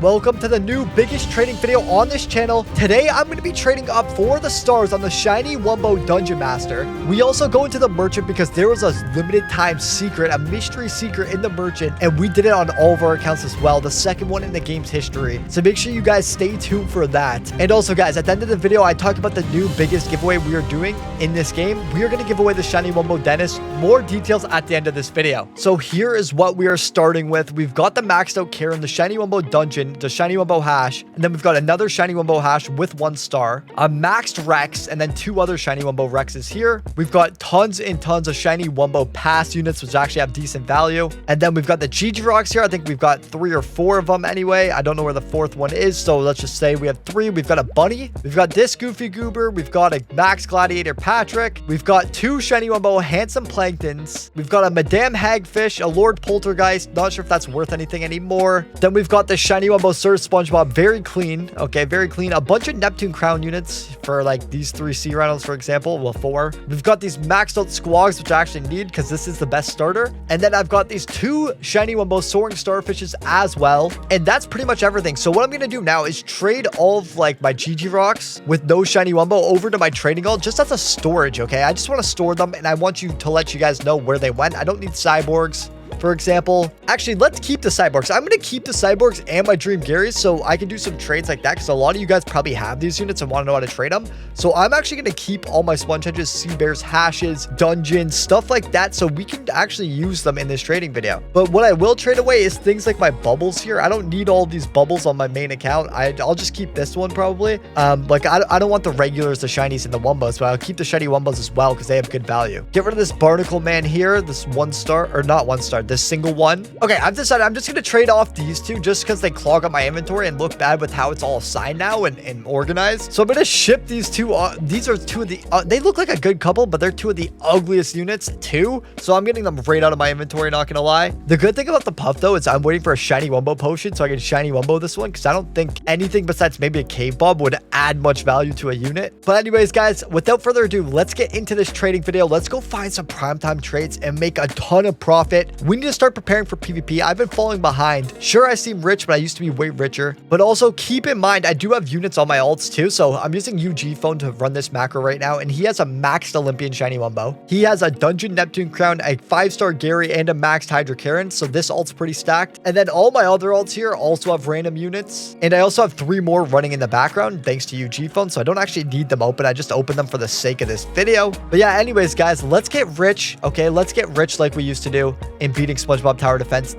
welcome to the new biggest trading video on this channel. Today I'm going to be trading up for the stars on the shiny Wumbo Dungeon Master. We also go into the merchant because there was a limited time secret, a mystery secret in the merchant, and we did it on all of our accounts as well, the second one in the game's history. So make sure you guys stay tuned for that. And also guys, at the end of the video I talked about the new biggest giveaway we are doing in this game. We are going to give away the shiny Wumbo Dennis. More details at the end of this video. So here is what we are starting with. We've got the maxed out Karen, the shiny Wumbo Dungeon, the shiny Wumbo Hash, and then we've got another shiny Wumbo Hash with 1 star, a maxed Rex, and then 2 other shiny Wumbo Rexes here. We've got tons and tons of shiny Wumbo Pass units, which actually have decent value. And then we've got the GG Rocks here. I think we've got 3 or 4 of them anyway. I don't know where the 4th one is, so let's just say we have 3. We've got a Bunny. We've got this Goofy Goober. We've got a Max Gladiator Patrick. We've got 2 shiny Wumbo Handsome Planktons. We've got a Madame Hagfish, a Lord Poltergeist. Not sure if that's worth anything anymore. Then we've got the shiny Wumbo Sir SpongeBob, very clean. Okay, very clean. A bunch of Neptune Crown units for like these 3 sea rhinos, for example. Well, 4. We've got these maxed out Squogs, which I actually need because this is the best starter. And then I've got these 2 shiny Wumbo Soaring Starfishes as well. And that's pretty much everything. So what I'm going to do now is trade all of like my GG Rocks with no shiny Wumbo over to my trading alt just as a storage, okay? I just want to store them and I want you to let you guys know where they went. I don't need cyborgs, for example. Actually, let's keep the cyborgs. I'm going to keep the cyborgs and my Dream Garys so I can do some trades like that because a lot of you guys probably have these units and want to know how to trade them. So I'm actually going to keep all my sponge hedges, sea bears, hashes, dungeons, stuff like that so we can actually use them in this trading video. But what I will trade away is things like my bubbles here. I don't need all these bubbles on my main account. I'll just keep this one probably. Like I don't want the regulars, the shinies, and the Wumbos, but I'll keep the shiny Wumbos as well because they have good value. Get rid of this Barnacle Man here, this 1 star, or not 1 star, this single one. Okay, I've decided I'm just going to trade off these 2 just because they clog up my inventory and look bad with how it's all assigned now and organized. So I'm going to ship these 2. These are 2 of the, they look like a good couple, but they're 2 of the ugliest units too. So I'm getting them right out of my inventory, not going to lie. The good thing about the puff though is I'm waiting for a shiny Wumbo potion so I can shiny Wumbo this one because I don't think anything besides maybe a cave bob would add much value to a unit. But anyways, guys, without further ado, let's get into this trading video. Let's go find some primetime trades and make a ton of profit. We need to start preparing for PvP. I've been falling behind. Sure, I seem rich, but I used to be way richer. But also keep in mind, I do have units on my alts too. So I'm using UG phone to run this macro right now. And he has a maxed Olympian shiny Wumbo. He has a Dungeon Neptune Crown, a 5-star Gary, and a maxed Hydra Karen. So this alt's pretty stacked. And then all my other alts here also have random units. And I also have 3 more running in the background thanks to UG phone. So I don't actually need them open. I just open them for the sake of this video. But yeah, anyways, guys, let's get rich. Okay, let's get rich like we used to do in beating SpongeBob Tower Defense, ...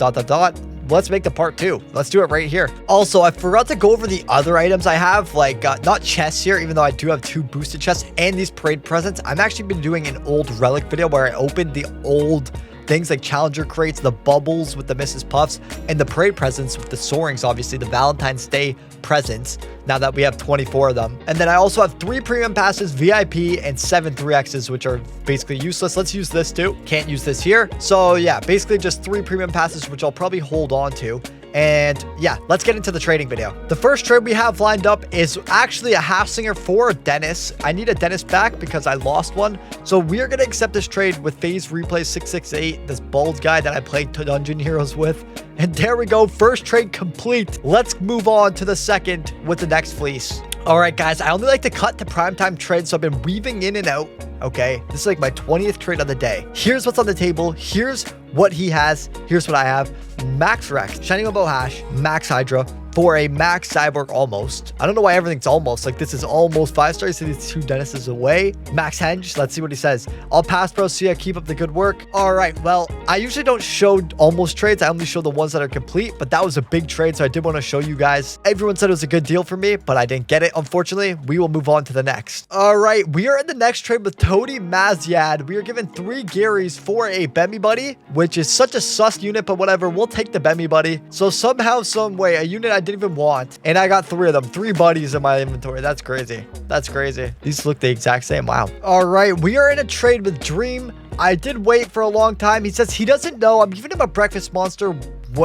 Let's make the part 2. Let's do it right here. Also, I forgot to go over the other items I have, like not chests here, even though I do have 2 boosted chests and these parade presents. I've actually been doing an old relic video where I opened the old things like challenger crates, the bubbles with the Mrs. Puffs, and the parade presents with the soarings, obviously the Valentine's Day presents, now that we have 24 of them. And then I also have 3 premium passes, VIP, and 7 3Xs, which are basically useless. Let's use this too. Can't use this here. So yeah, basically just 3 premium passes, which I'll probably hold on to. And yeah, let's get into the trading video. The first trade we have lined up is actually a half singer for Dennis. I need a Dennis back because I lost one. So we are going to accept this trade with Phase Replay 668, this bald guy that I played Dungeon Heroes with. And there we go. First trade complete. Let's move on to the second with the next fleece. All right, guys, I only like to cut to primetime trades, so I've been weaving in and out. Okay, this is like my 20th trade of the day. Here's what's on the table. Here's what he has. Here's what I have. Max Rex, shiny Wumbo Hash, Max Hydra, for a max cyborg almost. I don't know why everything's almost. Like this is almost 5 stars. So these 2 Dennises away. Max Henge. Let's see what he says. I'll pass, bro. See ya. Keep up the good work. All right. Well, I usually don't show almost trades. I only show the ones that are complete, but that was a big trade. So I did want to show you guys. Everyone said it was a good deal for me, but I didn't get it. Unfortunately, we will move on to the next. All right. We are in the next trade with Toady Mazyad. We are given 3 Garys for a Bemmy Buddy, which is such a sus unit, but whatever. We'll take the Bemmy Buddy. So somehow, some way, a unit I didn't even want, and I got 3 of them, 3 buddies in my inventory. That's crazy. That's crazy. These look the exact same. Wow. All right, we are in a trade with Dream. I did wait for a long time. He says he doesn't know. I'm giving him a breakfast monster,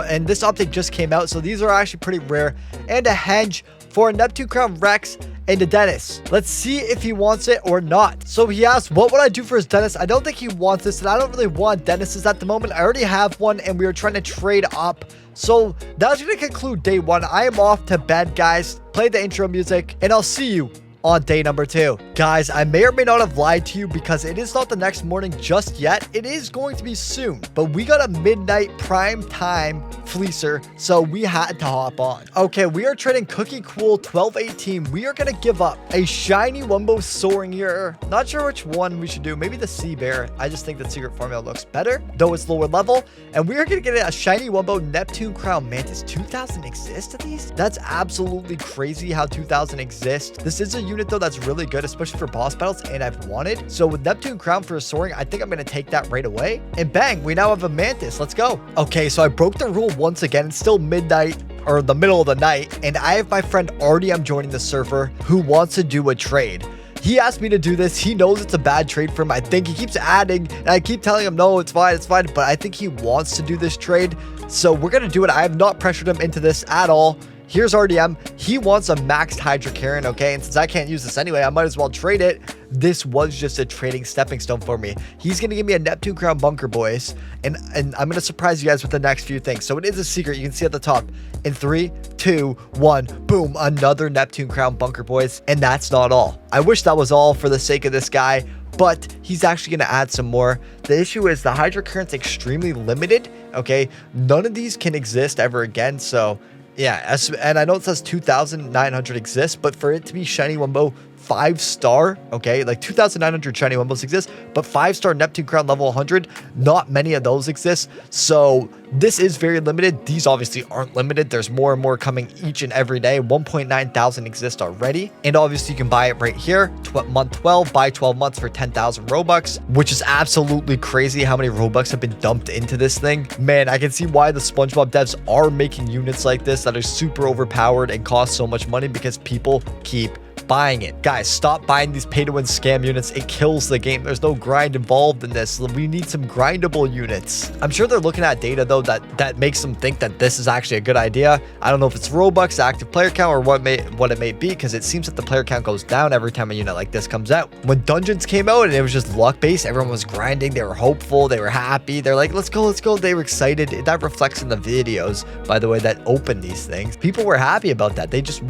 and this update just came out, so these are actually pretty rare. And a Henge for a Neptune Crown Rex and a Dennis. Let's see if he wants it or not. So he asked, what would I do for his Dennis? I don't think he wants this, and I don't really want Dennis's at the moment. I already have one, and we are trying to trade up. So that's going to conclude day 1. I am off to bed, guys. Play the intro music, and I'll see you on day number 2. Guys, I may or may not have lied to you because it is not the next morning just yet. It is going to be soon, but we got a midnight prime time fleecer, so we had to hop on. Okay, we are trading Cookie Cool 1218. We are going to give up a shiny Wumbo Soaring here. Not sure which one we should do. Maybe the Sea Bear. I just think the secret formula looks better, though it's lower level. And we are going to get a shiny Wumbo Neptune Crown Mantis. 2000 exist of these? That's absolutely crazy how 2000 exist. This is a unit though that's really good, especially for boss battles, and I've wanted. So with Neptune Crown for a Soaring, I think I'm going to take that right away. And bang, we now have a Mantis. Let's go. Okay, so I broke the rule once again. It's still midnight, or the middle of the night, and I have my friend RDM joining the server who wants to do a trade. He asked me to do this. He knows it's a bad trade for him. I think he keeps adding, and I keep telling him, no, it's fine, but I think he wants to do this trade. So we're going to do it. I have not pressured him into this at all. Here's RDM. He wants a maxed Hydra Karen, okay? And since I can't use this anyway, I might as well trade it. This was just a trading stepping stone for me. He's going to give me a Neptune Crown Bunker, boys. And I'm going to surprise you guys with the next few things. So it is a secret. You can see at the top. In 3, 2, 1, boom. Another Neptune Crown Bunker, boys. And that's not all. I wish that was all for the sake of this guy, but he's actually going to add some more. The issue is the Hydra Karen's extremely limited, okay? None of these can exist ever again, so yeah, and I know it says 2,900 exists, but for it to be shiny Wumbo 5-star, okay, like 2,900 shiny Wumbos exist, but 5-star Neptune Crown level 100, not many of those exist. So this is very limited. These obviously aren't limited. There's more and more coming each and every day. 1.9 thousand exist already, and obviously you can buy it right here. Month 12, buy 12 months for 10,000 Robux, which is absolutely crazy how many Robux have been dumped into this thing. Man, I can see why the SpongeBob devs are making units like this that are super overpowered and cost so much money, because people keep buying it. Guys, stop buying these pay-to-win scam units. It kills the game. There's no grind involved in this. We need some grindable units. I'm sure they're looking at data though that makes them think that this is actually a good idea. I don't know if it's Robux, active player count, or what it may be, because it seems that the player count goes down every time a unit like this comes out. When Dungeons came out and it was just luck based, everyone was grinding. They were hopeful. They were happy. They're like, let's go, let's go. They were excited. That reflects in the videos, by the way, that open these things. People were happy about that. They just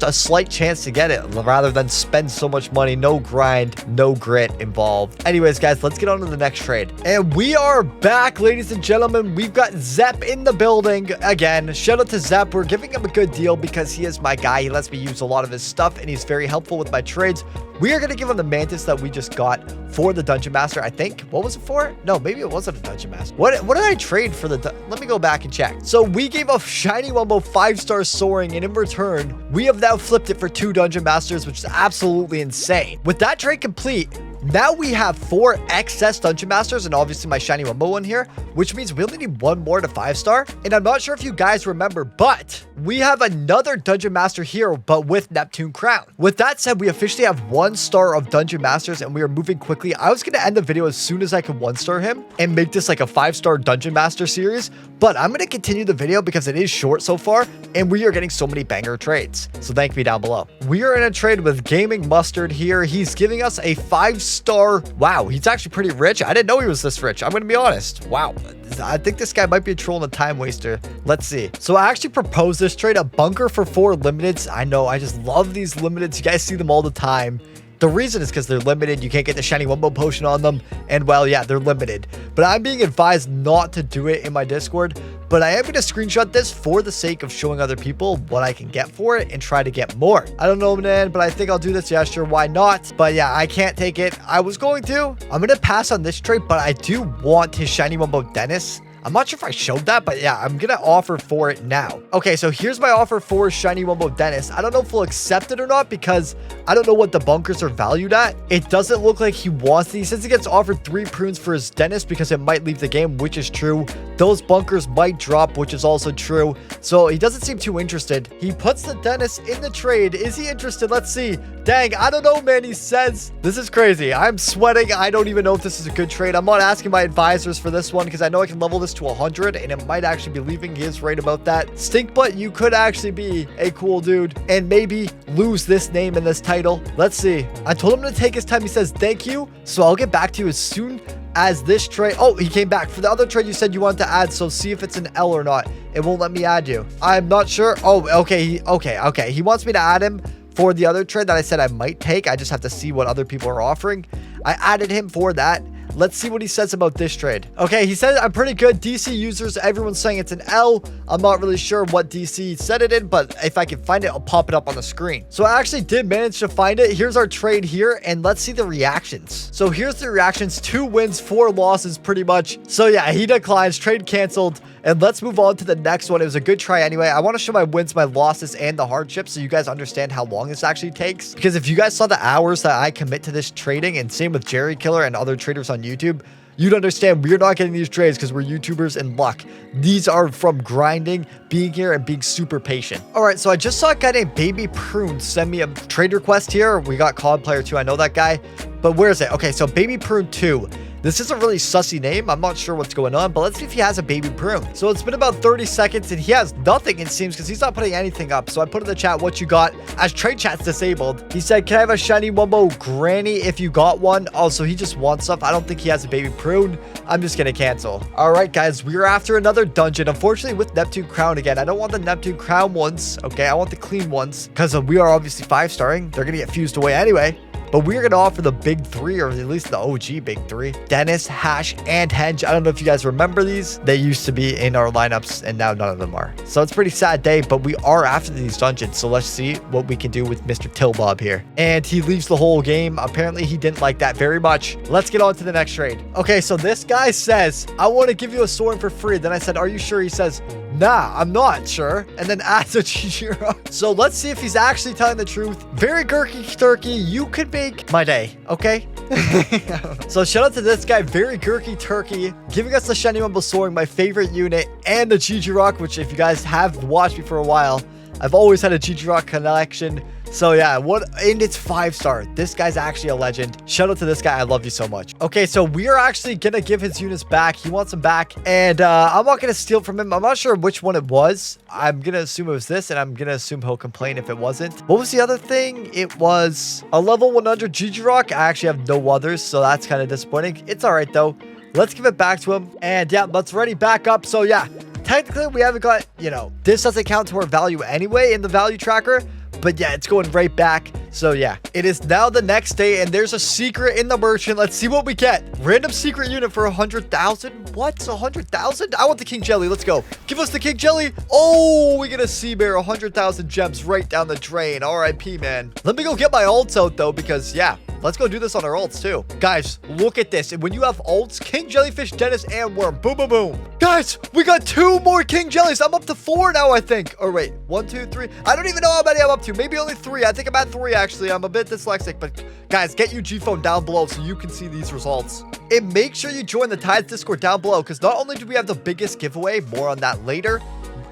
a slight chance to get it, rather than spend so much money. No grind, no grit involved. Anyways, guys, let's get on to the next trade. And we are back, ladies and gentlemen. We've got Zepp in the building again. Shout out to Zepp. We're giving him a good deal because he is my guy. He lets me use a lot of his stuff, and he's very helpful with my trades. We are going to give him the Mantis that we just got for the Dungeon Master, I think. What was it for? No, maybe it wasn't a Dungeon Master. What did I trade for the... Let me go back and check. So we gave a shiny Wumbo 5-star Soaring, and in return, we have now flipped it for 2 Dungeon Masters, which is absolutely insane. With that trade complete, now we have 4 excess Dungeon Masters and obviously my shiny Wumbo one here, which means we only need 1 more to 5-star. And I'm not sure if you guys remember, but we have another Dungeon Master here, but with Neptune Crown. With that said, we officially have 1 star of Dungeon Masters, and we are moving quickly. I was going to end the video as soon as I could 1-star him and make this like a 5-star Dungeon Master series, but I'm going to continue the video because it is short so far, and we are getting so many banger trades. So thank me down below. We are in a trade with Gaming Mustard here. He's giving us a 5-star. Wow, he's actually pretty rich. I didn't know he was this rich. I'm going to be honest. Wow. I think this guy might be a troll and a time waster. Let's see. So I actually proposed this trade, a bunker for 4 limiteds. I know, I just love these limiteds. You guys see them all the time. The reason is because they're limited. You can't get the shiny Wumbo potion on them. And well, yeah, they're limited. But I'm being advised not to do it in my Discord. But I am going to screenshot this for the sake of showing other people what I can get for it and try to get more. I don't know, man, but I think I'll do this. Yeah, sure, why not? But yeah, I can't take it. I was going to. I'm going to pass on this trade, but I do want his shiny Wumbo Dennis. I'm not sure if I showed that, but yeah, I'm going to offer for it now. Okay, so here's my offer for shiny Wumbo Dennis. I don't know if we'll accept it or not because I don't know what the bunkers are valued at. It doesn't look like he wants these. Since he gets offered 3 prunes for his Dennis because it might leave the game, which is true. Those bunkers might drop, which is also true. So he doesn't seem too interested. He puts the Dennis in the trade. Is he interested? Let's see. Dang, I don't know, man. He says, this is crazy. I'm sweating. I don't even know if this is a good trade. I'm not asking my advisors for this one because I know I can level this useless to 100, and it might actually be leaving. He is right about that. Stink Butt, you could actually be a cool dude and maybe lose this name in this title. Let's see. I told him to take his time. He says thank you, so I'll get back to you as soon as this trade. Oh, he came back. For the other trade you said you wanted to add, so see if it's an L or not. It won't let me add you. I'm not sure. Oh, okay. Okay. He wants me to add him for the other trade that I said I might take. I just have to see what other people are offering. I added him for that. Let's see what he says about this trade. Okay, he said I'm pretty good. DC users, everyone's saying it's an L. I'm not really sure what DC said it in, but if I can find it, I'll pop it up on the screen. So I actually did manage to find it. Here's our trade here, and let's see the reactions. So here's the reactions. 2 wins, 4 losses pretty much. So yeah, he declines, trade canceled. And let's move on to the next one. It was a good try anyway. I want to show my wins, my losses, and the hardships so you guys understand how long this actually takes. Because if you guys saw the hours that I commit to this trading, and same with Jerry Killer and other traders on YouTube, you'd understand we're not getting these trades because we're YouTubers and luck. These are from grinding, being here, and being super patient. All right, so I just saw a guy named Baby Prune send me a trade request here. We got COD Player 2. I know that guy. But where is it? Okay, so Baby Prune 2. This is a really sussy name. I'm not sure what's going on, but let's see if he has a baby prune. So it's been about 30 seconds and he has nothing, it seems, because he's not putting anything up. So I put in the chat what you got as trade chat's disabled. He said, can I have a shiny Wumbo granny if you got one? Also, he just wants stuff. I don't think he has a baby prune. I'm just going to cancel. All right, guys, we're after another dungeon. Unfortunately, with Neptune Crown again. I don't want the Neptune Crown ones. Okay, I want the clean ones because we are obviously 5-starring. They're going to get fused away anyway. But we're going to offer the big 3, or at least the OG big 3. Dennis, Hash, and Henge. I don't know if you guys remember these. They used to be in our lineups, and now none of them are. So it's a pretty sad day, but we are after these dungeons. So let's see what we can do with Mr. Tillbob here. And he leaves the whole game. Apparently, he didn't like that very much. Let's get on to the next trade. Okay, so this guy says, I want to give you a sword for free. Then I said, are you sure? He says, nah, I'm not sure. And then adds a Chijiro. So let's see if he's actually telling the truth. Very gurky turkey. You could make my day, okay? So shout out to this guy, Very Gurky Turkey, giving us the Shiny Wumbo Soaring, my favorite unit, and the Gigi Rock, which if you guys have watched me for a while, I've always had a Gigi Rock collection. So yeah, and it's 5-star. This guy's actually a legend. Shout out to this guy. I love you so much. Okay, so we are actually gonna give his units back. He wants them back, and I'm not gonna steal from him. I'm not sure which one it was. I'm gonna assume it was this, and I'm gonna assume he'll complain if it wasn't. What was the other thing? It was a level 100 Gigi Rock. I actually have no others, so that's kind of disappointing. It's all right though. Let's give it back to him, and yeah, let's ready back up. So yeah, technically we haven't got, this doesn't count to our value anyway in the value tracker. But yeah, it's going right back. So yeah, it is now the next day and there's a secret in the merchant. Let's see what we get. Random secret unit for 100,000. What's 100,000? I want the King Jelly. Let's go. Give us the King Jelly. Oh, we get a Sea Bear. 100,000 gems right down the drain. RIP, man. Let me go get my ults out though, because yeah, let's go do this on our ults too. Guys, look at this. And when you have ults, King Jellyfish, Dennis, and Worm. Boom, boom, boom. Guys, we got 2 more King Jellies. I'm up to 4 now, I think. Or wait, 1, 2, 3. I don't even know how many I'm up to. Maybe only 3. I think I'm at 3, actually. I'm a bit dyslexic. But guys, get your G-Phone down below so you can see these results. And make sure you join the Tides Discord down below, because not only do we have the biggest giveaway, more on that later,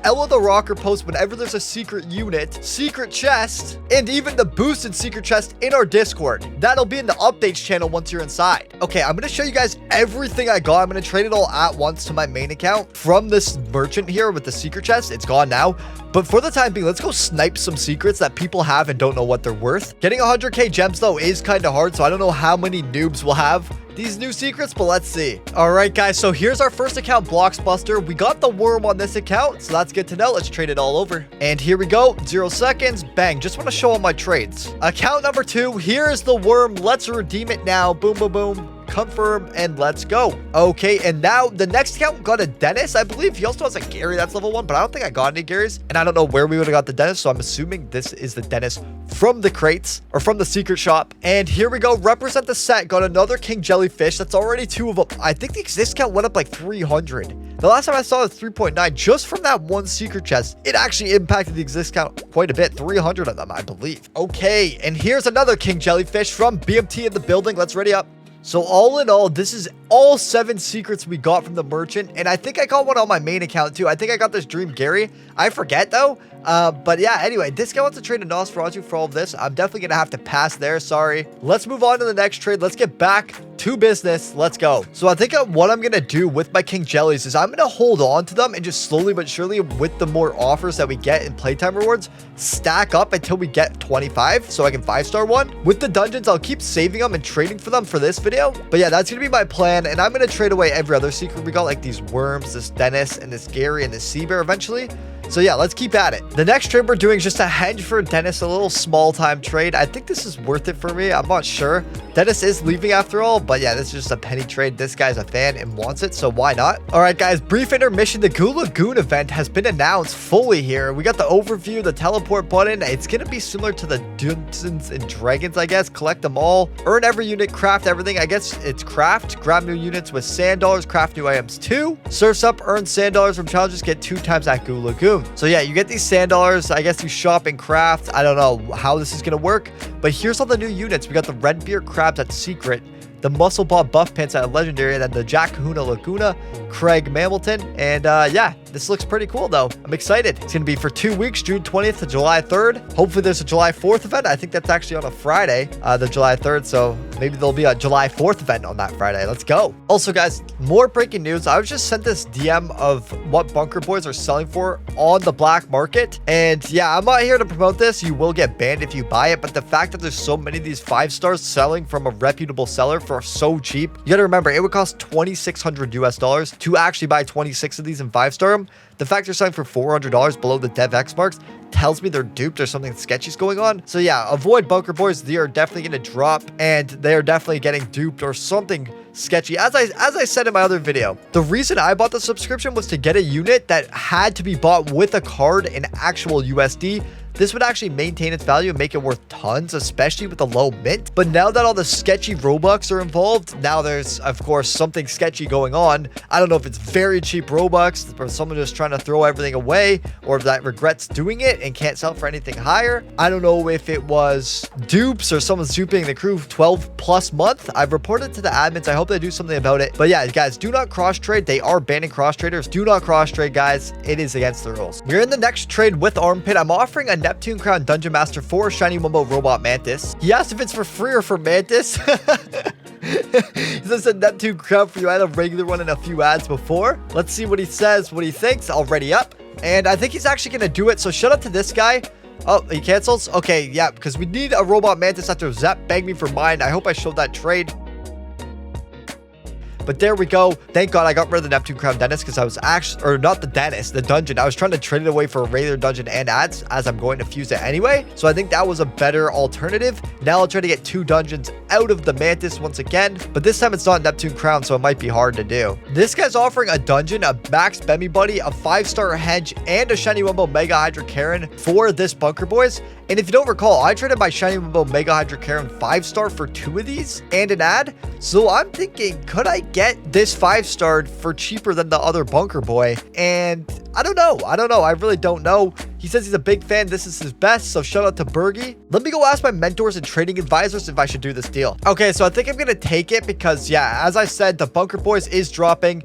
Ella the Rocker posts whenever there's a secret unit, secret chest, and even the boosted secret chest in our Discord. That'll be in the updates channel once you're inside. Okay, I'm going to show you guys everything I got. I'm going to trade it all at once to my main account from this merchant here with the secret chest. It's gone now. But for the time being, let's go snipe some secrets that people have and don't know what they're worth. Getting 100k gems, though, is kind of hard, so I don't know how many noobs will have these new secrets, but let's see. All right, guys, so here's our first account, Bloxbuster. We got the worm on this account, so that's good to know. Let's trade it all over. And here we go. 0 seconds. Bang. Just want to show all my trades. Account number 2. Here's the worm. Let's redeem it now. Boom, boom, boom. Confirm, and let's go. Okay, and now the next account got a Dennis, I believe. He also has a Gary that's level 1, but I don't think I got any Garys, and I don't know where we would have got the Dennis, so I'm assuming this is the Dennis from the crates or from the secret shop. And here we go. Represent the set. Got another King Jellyfish. That's already 2 of them. I think the exist count went up like 300. The last time I saw it was 3.9 just from that one secret chest. It actually impacted the exist count quite a bit. 300 of them, I believe. Okay, and here's another King Jellyfish from BMT in the building. Let's ready up. So all in all, this is all 7 secrets we got from the merchant. And I think I got one on my main account too. I think I got this Dream Gary. I forget though. But yeah, anyway, this guy wants to trade a Nosferatu for all of this. I'm definitely going to have to pass there. Sorry. Let's move on to the next trade. Let's get back to business. Let's go. So I think what I'm going to do with my King Jellies is I'm going to hold on to them and just slowly but surely, with the more offers that we get in playtime rewards, stack up until we get 25 so I can 5-star one. With the dungeons, I'll keep saving them and trading for them for this video. But yeah, that's going to be my plan. And I'm going to trade away every other secret we got, like these worms, this Dennis, and this Gary, and this Sea Bear eventually. So yeah, let's keep at it. The next trade we're doing is just a hedge for Dennis, a little small time trade. I think this is worth it for me. I'm not sure. Dennis is leaving after all, but yeah, this is just a penny trade. This guy's a fan and wants it, so why not? All right, guys, brief intermission. The Goo Lagoon event has been announced fully here. We got the overview, the teleport button. It's going to be similar to the Dungeons and Dragons, I guess. Collect them all. Earn every unit, craft everything. I guess it's craft. Grab new units with sand dollars, craft new items too. Surfs up, earn sand dollars from challenges, get 2 times that Goo Lagoon. So yeah, you get these sand dollars. I guess you shop and craft. I don't know how this is going to work, but here's all the new units. We got the Red Beard Crabs at Secret, the Muscle Bob Buff Pants at Legendary, and then the Jack Kahuna Laguna, Craig Mamilton. And yeah, this looks pretty cool though. I'm excited. It's going to be for 2 weeks, June 20th to July 3rd. Hopefully there's a July 4th event. I think that's actually on a Friday, the July 3rd. So maybe there'll be a July 4th event on that Friday. Let's go. Also guys, more breaking news. I was just sent this DM of what Bunker Boys are selling for on the black market. And yeah, I'm not here to promote this. You will get banned if you buy it. But the fact that there's so many of these 5-stars selling from a reputable seller for so cheap, you got to remember it would cost $2,600 US to actually buy 26 of these and 5-star them. The fact they're selling for $400 below the DevX marks tells me they're duped or something sketchy's going on. So yeah, avoid Bunker Boys. They are definitely going to drop and they are definitely getting duped or something sketchy. As I said in my other video, the reason I bought the subscription was to get a unit that had to be bought with a card in actual USD. This would actually maintain its value and make it worth tons, especially with the low mint. But now that all the sketchy Robux are involved, now there's, of course, something sketchy going on. I don't know if it's very cheap Robux or someone just trying to throw everything away, or if that regrets doing it and can't sell for anything higher. I don't know if it was dupes or someone's duping the crew 12 plus month. I've reported to the admins. I hope they do something about it. But yeah, guys, do not cross trade. They are banning cross traders. Do not cross trade, guys. It is against the rules. We're in the next trade with Armpit. I'm offering a Neptune Crown Dungeon Master for Shiny Wumbo Robot Mantis. He asked if it's for free or for Mantis. He says a Neptune Crown for you. I had a regular one in a few ads before. Let's see what he says, what he thinks. Already up. And I think he's actually going to do it. So shout out to this guy. Oh, he cancels? Okay, yeah, because we need a Robot Mantis after Zep begged me for mine. I hope I showed that trade. But there we go. Thank God I got rid of the Neptune Crown Dennis because I was actually, or not the Dennis, the dungeon. I was trying to trade it away for a regular dungeon and ads as I'm going to fuse it anyway. So I think that was a better alternative. Now I'll try to get 2 dungeons out of the Mantis once again. But this time it's not Neptune Crown, so it might be hard to do. This guy's offering a dungeon, a Max Bemmy Buddy, a 5-star Hedge, and a Shiny Wumbo Mega Hydra Karen for this Bunker Boys. And if you don't recall, I traded my Shiny Wumbo Mega Hydra Karen 5-star for 2 of these and an ad. So I'm thinking, could I get this 5-starred for cheaper than the other Bunker Boy? And I don't know. I really don't know. He says he's a big fan. This is his best. So shout out to Bergie. Let me go ask my mentors and trading advisors if I should do this deal. Okay, so I think I'm going to take it because, yeah, as I said, the Bunker Boys is dropping.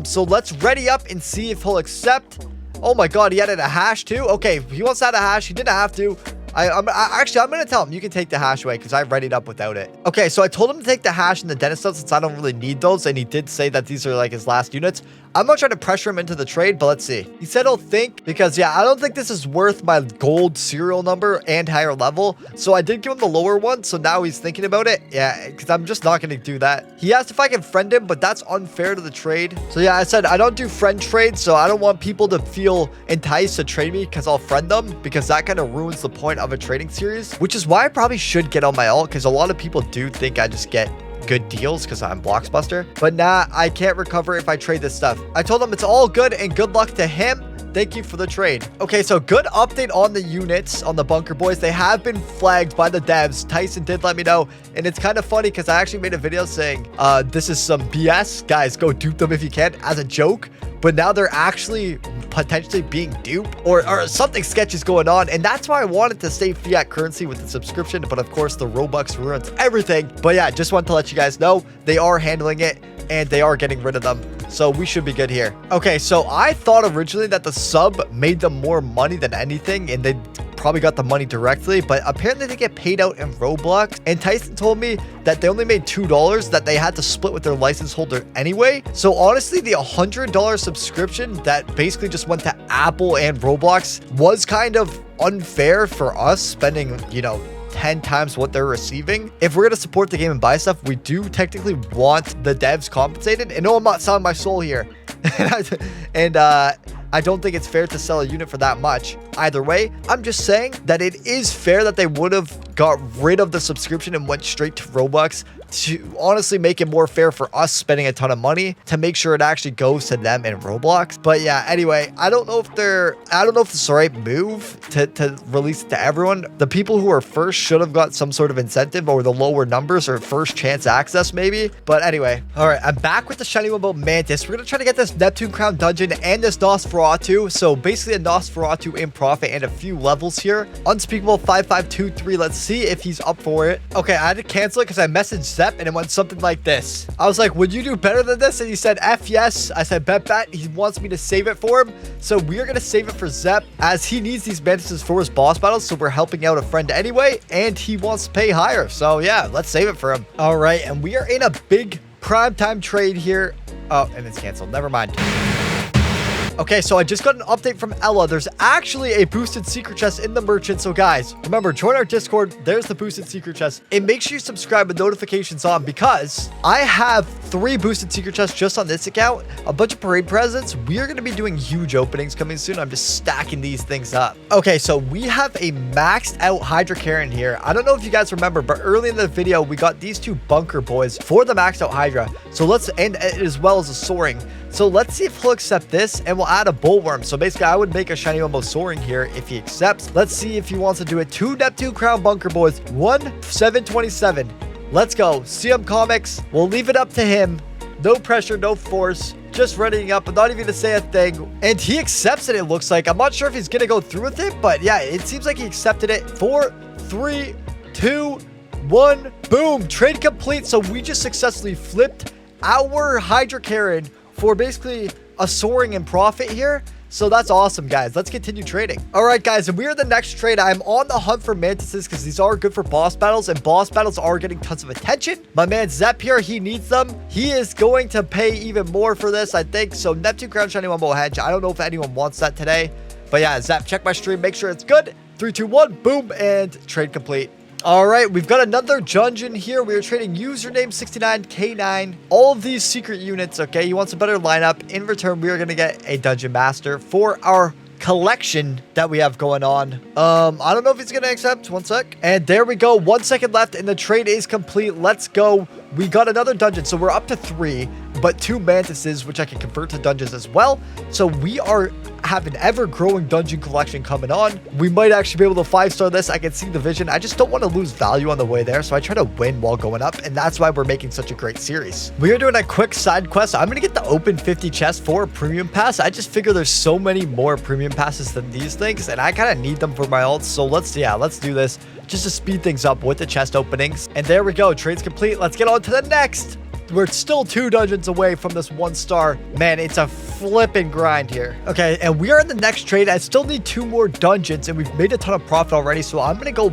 So let's ready up and see if he'll accept. Oh my God, he added a hash too. Okay, he wants to add a hash. He didn't have to. Actually, I'm going to tell him you can take the hash away because I readied up without it. Okay, so I told him to take the hash and the Dennis stuff since I don't really need those. And he did say that these are like his last units. I'm not trying to pressure him into the trade, but let's see. He said he'll think because, yeah, I don't think this is worth my gold serial number and higher level. So I did give him the lower one. So now he's thinking about it. Yeah, because I'm just not going to do that. He asked if I can friend him, but that's unfair to the trade. So yeah, I said I don't do friend trades. So I don't want people to feel enticed to trade me because I'll friend them because that kind of ruins the point of a trading series, which is why I probably should get on my alt because a lot of people do think I just get good deals because I'm Bloxbuster. But nah, I can't recover if I trade this stuff. I told him it's all good and good luck to him. Thank you for the trade. Okay, so good update on the units on the Bunker Boys. They have been flagged by the devs. Tyson did let me know. And it's kind of funny because I actually made a video saying, this is some BS. Guys, go dupe them if you can as a joke. But now they're actually potentially being duped or something sketchy is going on. And that's why I wanted to stay fiat currency with the subscription. But of course, the Robux ruins everything. But yeah, just wanted to let you guys know they are handling it and they are getting rid of them. So we should be good here. Okay, so I thought originally that the sub made them more money than anything, and they probably got the money directly, but apparently they get paid out in Roblox. And Tyson told me that they only made $2 that they had to split with their license holder anyway. So honestly, the $100 subscription that basically just went to Apple and Roblox was kind of unfair for us spending, you know, 10 times what they're receiving. If we're going to support the game and buy stuff, we do technically want the devs compensated. And no, I'm not selling my soul here. and I don't think it's fair to sell a unit for that much. Either way, I'm just saying that it is fair that they would have got rid of the subscription and went straight to Robux to honestly make it more fair for us spending a ton of money to make sure it actually goes to them in Roblox. But yeah, anyway, I don't know if it's the right move to release it to everyone. The people who are first should have got some sort of incentive, or the lower numbers, or first chance access maybe. But anyway, all right, I'm back with the shiny Wumbo Mantis. We're gonna try to get this Neptune Crown dungeon and this Nosferatu. So basically a Nosferatu in profit and a few levels here. Unspeakable 5523. Let's see if he's up for it. Okay, I had to cancel it because I messaged Zep and it went something like this. I was like, would you do better than this? And he said F yes. I said bet. He wants me to save it for him, so we are gonna save it for Zep as he needs these mantises for his boss battles. So we're helping out a friend anyway, and he wants to pay higher. So yeah, let's save it for him. All right, and we are in a big primetime trade here. Oh, and it's canceled. Never mind. Okay, so I just got an update from Ella. There's actually a boosted secret chest in the merchant. So guys, remember, join our Discord. There's the boosted secret chest. And make sure you subscribe with notifications on, because I have 3 boosted secret chests just on this account, a bunch of parade presents. We are going to be doing huge openings coming soon. I'm just stacking these things up. Okay, so we have a maxed out Hydra Karen here. I don't know if you guys remember, but early in the video, we got these 2 bunker boys for the maxed out Hydra. So let's end as well as a soaring. So let's see if he'll accept this, and we'll add a bullworm. So basically, I would make a shiny Wumbo soaring here if he accepts. Let's see if he wants to do it. 2 Neptune Crown bunker boys, 1 727. Let's go. CM Comics. We'll leave it up to him. No pressure, no force. Just running up, but not even to say a thing. And he accepts it, it looks like. I'm not sure if he's going to go through with it, but yeah, it seems like he accepted it. 4, 3, 2, 1. Boom. Trade complete. So we just successfully flipped our Hydra Karen for basically a soaring in profit here. So that's awesome, guys. Let's continue trading. All right, guys, and we are the next trade. I'm on the hunt for mantises because these are good for boss battles, and boss battles are getting tons of attention. My man Zep here, he needs them. He is going to pay even more for this, I think. So Neptune Crown Shiny Wumbo Hedge. I don't know if anyone wants that today, but yeah, Zep, check my stream, make sure it's good. 3, 2, 1, boom, and trade complete. All right, we've got another dungeon here. We are trading username 69K9. All of these secret units, okay? He wants a better lineup. In return, we are going to get a dungeon master for our collection that we have going on. I don't know if he's going to accept. 1 sec. And there we go. 1 second left and the trade is complete. Let's go. We got another dungeon. So we're up to 3, but 2 mantises, which I can convert to dungeons as well. So we have an ever-growing dungeon collection coming on. We might actually be able to 5-star this. I can see the vision. I just don't want to lose value on the way there, so I try to win while going up, and that's why we're making such a great series. We are doing a quick side quest. I'm going to get the open 50 chest for a premium pass. I just figure there's so many more premium passes than these things, and I kind of need them for my ults. So let's do this just to speed things up with the chest openings. And there we go. Trade's complete. Let's get on to the next. We're still 2 dungeons away from this 1 star. Man, it's a flipping grind here. Okay, and we are in the next trade. I still need 2 more dungeons, and we've made a ton of profit already. So I'm going to go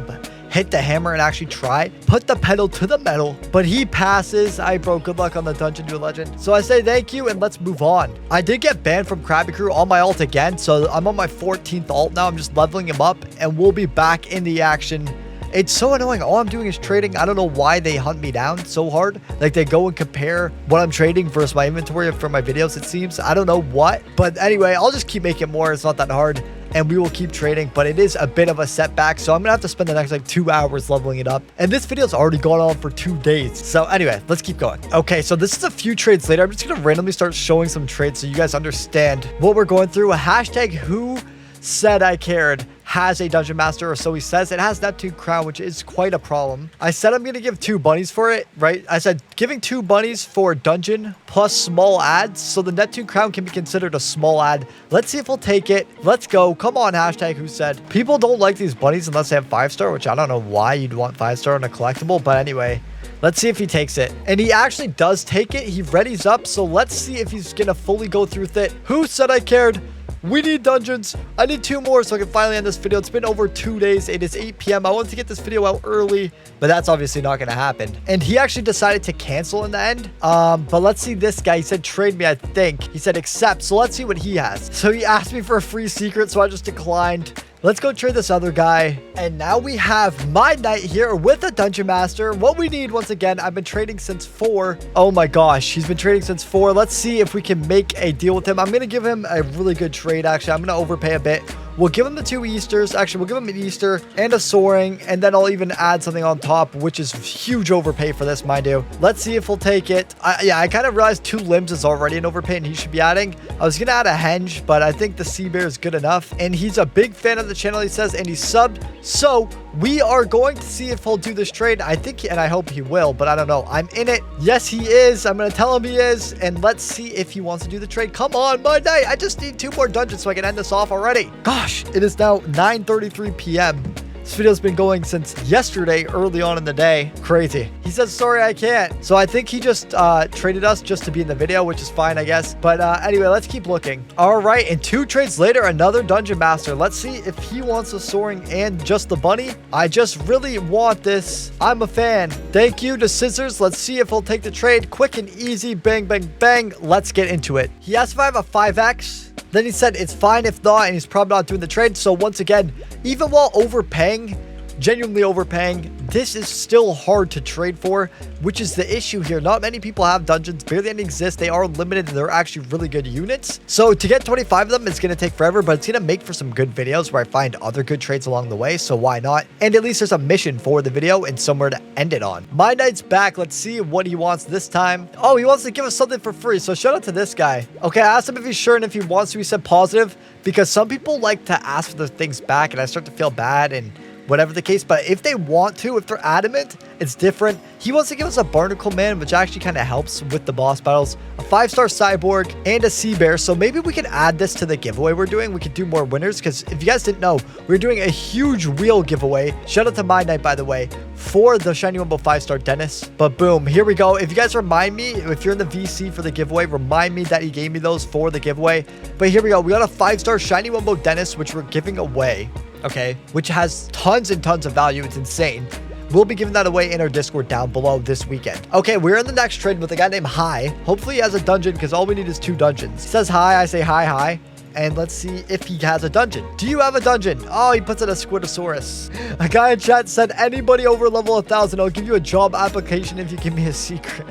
hit the hammer and actually try. Put the pedal to the metal. But he passes. All right, bro. Good luck on the dungeon, new legend. So I say thank you, and let's move on. I did get banned from Krabby Crew on my ult again. So I'm on my 14th ult now. I'm just leveling him up, and we'll be back in the action. It's so annoying. All I'm doing is trading. I don't know why they hunt me down so hard. Like, they go and compare what I'm trading versus my inventory for my videos, it seems. I don't know what. But anyway, I'll just keep making more. It's not that hard. And we will keep trading. But it is a bit of a setback. So I'm going to have to spend the next, 2 hours leveling it up. And this video's already gone on for 2 days. So anyway, let's keep going. Okay, so this is a few trades later. I'm just going to randomly start showing some trades so you guys understand what we're going through. A hashtag who said I cared. has a dungeon master, or so he says. It has Neptune crown, which is quite a problem. I said I'm going to give 2 bunnies for it, right? I said giving 2 bunnies for dungeon plus small ads, so the Neptune crown can be considered a small ad. Let's see if we'll take it. Let's go. Come on, hashtag who said. People don't like these bunnies unless they have 5-star, which I don't know why you'd want 5-star on a collectible, but anyway. Let's see if he takes it. And he actually does take it. He readies up. So let's see if he's going to fully go through with it. Who said I cared? We need dungeons. I need 2 more so I can finally end this video. It's been over 2 days. It is 8 p.m. I wanted to get this video out early, but that's obviously not going to happen. And he actually decided to cancel in the end. But let's see this guy. He said, trade me, I think. He said, accept. So let's see what he has. So he asked me for a free secret, so I just declined. Let's go trade this other guy. And now we have my knight here with a dungeon master. What we need, once again, I've been trading since 4. Oh my gosh, he's been trading since 4. Let's see if we can make a deal with him. I'm going to give him a really good trade, actually. I'm going to overpay a bit. We'll give him the 2 Easters. Actually, we'll give him an Easter and a soaring. And then I'll even add something on top, which is huge overpay for this, mind you. Let's see if we'll take it. Yeah, I kind of realized 2 limbs is already an overpay and he should be adding. I was going to add a henge, but I think the sea bear is good enough. And he's a big fan of the channel, he says, and he's subbed. So we are going to see if he'll do this trade. I think, and I hope he will, but I don't know. I'm in it. Yes, he is. I'm going to tell him he is. And let's see if he wants to do the trade. Come on, my knight. I just need 2 more dungeons so I can end this off already. Gosh, it is now 9:33 p.m. This video's been going since yesterday, early on in the day. Crazy. He says, sorry, I can't. So I think he just traded us just to be in the video, which is fine, I guess. But anyway, let's keep looking. All right, and 2 trades later, another dungeon master. Let's see if he wants the soaring and just the bunny. I just really want this. I'm a fan. Thank you to Scissors. Let's see if he'll take the trade. Quick and easy. Bang, bang, bang. Let's get into it. He asked if I have a 5X. Then he said it's fine if not, and he's probably not doing the trade. So once again, even while overpaying, genuinely overpaying, this is still hard to trade for, which is the issue here. Not many people have dungeons, barely any exist. They are limited and they're actually really good units. So to get 25 of them, it's going to take forever, but it's going to make for some good videos where I find other good trades along the way. So why not? And at least there's a mission for the video and somewhere to end it on. My knight's back. Let's see what he wants this time. Oh, he wants to give us something for free. So shout out to this guy. Okay, I asked him if he's sure and if he wants to. He said positive, because some people like to ask for their things back and I start to feel bad and whatever the case. But if they want to, if they're adamant, it's different. He wants to give us a barnacle man, which actually kind of helps with the boss battles, a 5-star cyborg, and a sea bear. So maybe we can add this to the giveaway we're doing. We could do more winners, because if you guys didn't know, we're doing a huge wheel giveaway. Shout out to my knight, by the way, for the shiny Wumbo 5-star Dennis. But boom, here we go. If you guys remind me, if you're in the VC for the giveaway, remind me that he gave me those for the giveaway. But here we go. We got a 5-star shiny Wumbo Dennis, which we're giving away. Okay, which has tons and tons of value. It's insane. We'll be giving that away in our Discord down below this weekend. Okay, we're in the next trade with a guy named Hi. Hopefully he has a dungeon, because all we need is 2 dungeons. He says hi, I say hi, hi. And let's see if he has a dungeon. Do you have a dungeon? Oh, he puts in a Squirtosaurus. A guy in chat said, anybody over level 1,000, I'll give you a job application if you give me a secret.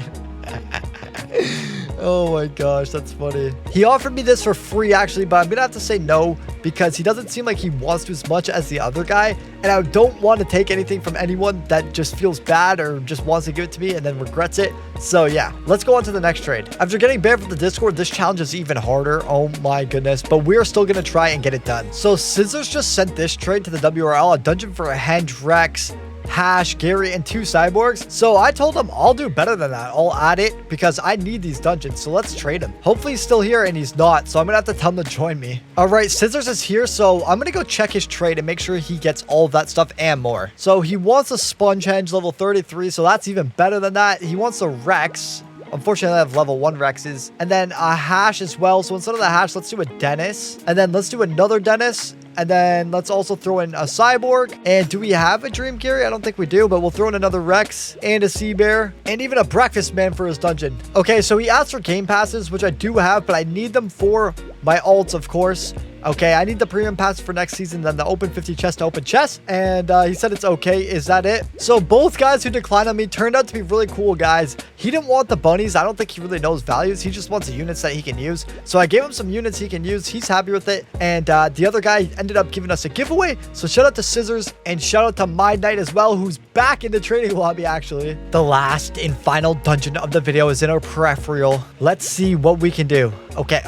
Oh my gosh, that's funny. He offered me this for free, actually, but I'm gonna have to say no, because he doesn't seem like he wants to as much as the other guy, and I don't want to take anything from anyone that just feels bad or just wants to give it to me and then regrets it. So yeah, let's go on to the next trade. After getting banned from the Discord, this challenge is even harder. Oh my goodness, but we're still gonna try and get it done. So Scissors just sent this trade to the WRL, a dungeon for a Henge, Rex, Hash, Gary, and 2 cyborgs. So I told him I'll do better than that. I'll add it because I need these dungeons. So let's trade him. Hopefully he's still here, and he's not. So I'm gonna have to tell him to join me. All right, Scissors is here. So I'm gonna go check his trade and make sure he gets all of that stuff and more. So he wants a Sponge level 33. So that's even better than that. He wants a Rex. Unfortunately, I have level 1 Rexes. And then a Hash as well. So instead of the Hash, let's do a Dennis. And then let's do another Dennis. And then let's also throw in a cyborg. And do we have a Dream Gary? I don't think we do, but we'll throw in another Rex and a Sea Bear and even a Breakfast Man for his dungeon. Okay, so he asked for game passes, which I do have, but I need them for my alts, of course. Okay, I need the premium pass for next season, then the open 50 chest to open chest. And he said it's okay. Is that it? So both guys who declined on me turned out to be really cool guys. He didn't want the bunnies. I don't think he really knows values. He just wants the units that he can use. So I gave him some units he can use. He's happy with it. And the other guy ended up giving us a giveaway. So shout out to Scissors and shout out to My Knight as well, who's back in the trading lobby actually. The last and final dungeon of the video is in our peripheral. Let's see what we can do. Okay.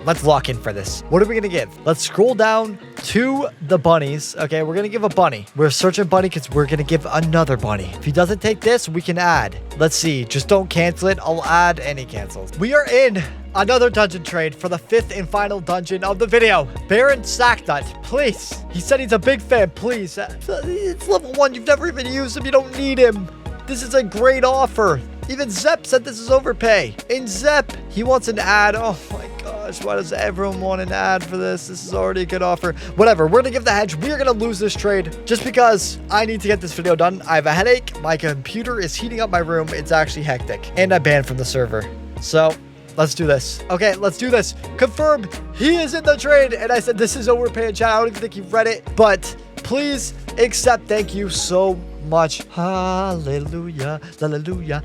Let's lock in for this. What are we gonna give? Let's scroll down to the bunnies. Okay, we're gonna give a bunny. We're searching bunny because we're gonna give another bunny. If he doesn't take this, we can add. Let's see. Just don't cancel it. I'll add any cancels. We are in another dungeon trade for the 5th and final dungeon of the video. Baron Sacknut, please. He said he's a big fan. Please. It's level 1. You've never even used him. You don't need him. This is a great offer. Even Zepp said this is overpay. And Zepp, he wants an ad. Oh my gosh, why does everyone want an ad for this? This is already a good offer. Whatever, we're gonna give the hedge. We're gonna lose this trade just because I need to get this video done. I have a headache. My computer is heating up my room. It's actually hectic. And I banned from the server. So let's do this. Okay, let's do this. Confirmed. He is in the trade. And I said this is overpay in chat. I don't even think he read it. But please accept. Thank you so much. Hallelujah. Hallelujah.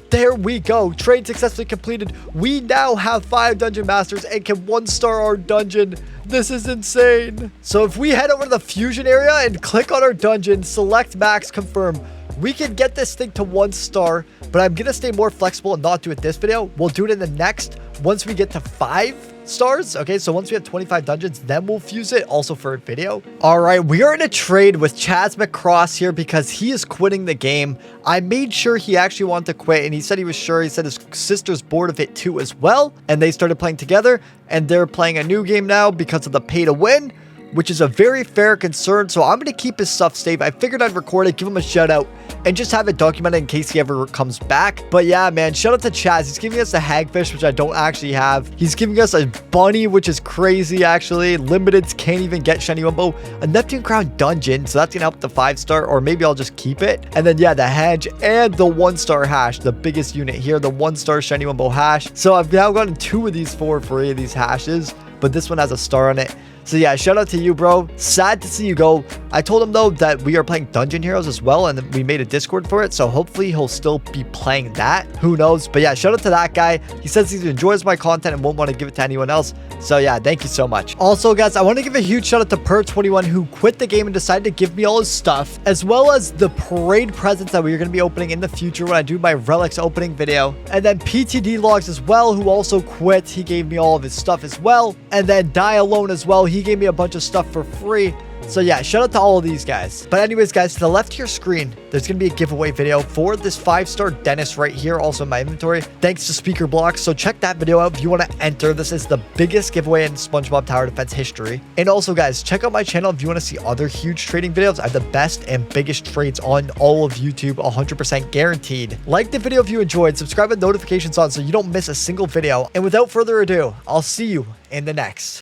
There we go. Trade successfully completed. We now have 5 dungeon masters and can 1-star our dungeon. This is insane. So if we head over to the fusion area and click on our dungeon, select max, confirm, we can get this thing to 1 star, but I'm gonna stay more flexible and not do it this video. We'll do it in the next once we get to 5 stars. Okay, so once we have 25 dungeons, then we'll fuse it also for a video. All right, we are in a trade with Chaz McCross here because he is quitting the game. I made sure he actually wanted to quit, and he said he was sure. He said his sister's bored of it too as well, and they started playing together, and they're playing a new game now because of the pay to win, which is a very fair concern. So I'm going to keep his stuff safe. I figured I'd record it, give him a shout out, and just have it documented in case he ever comes back. But yeah, man, shout out to Chaz. He's giving us a hagfish, which I don't actually have. He's giving us a bunny, which is crazy, actually. Limiteds can't even get Shiny Wumbo. A Neptune Crown dungeon, so that's going to help the 5-star, or maybe I'll just keep it. And then, yeah, the hedge and the 1-star hash, the biggest unit here, the 1-star Shiny Wumbo hash. So I've now gotten 2 of these for free, these hashes, but this one has a star on it. So yeah, shout out to you, bro. Sad to see you go. I told him, though, that we are playing Dungeon Heroes as well, and we made a Discord for it, so hopefully he'll still be playing that. Who knows? But yeah, shout out to that guy. He says he enjoys my content and won't want to give it to anyone else. So yeah, thank you so much. Also, guys, I want to give a huge shout out to Per21, who quit the game and decided to give me all his stuff, as well as the parade presents that we are going to be opening in the future when I do my relics opening video. And then PTD Logs as well, who also quit. He gave me all of his stuff as well. And then Die Alone as well. He gave me a bunch of stuff for free. So yeah, shout out to all of these guys. But anyways, guys, to the left of your screen, there's going to be a giveaway video for this 5-star dentist right here, also in my inventory, thanks to Speaker Blocks. So check that video out if you want to enter. This is the biggest giveaway in SpongeBob Tower Defense history. And also, guys, check out my channel if you want to see other huge trading videos. I have the best and biggest trades on all of YouTube, 100% guaranteed. Like the video if you enjoyed, subscribe with notifications on so you don't miss a single video. And without further ado, I'll see you in the next.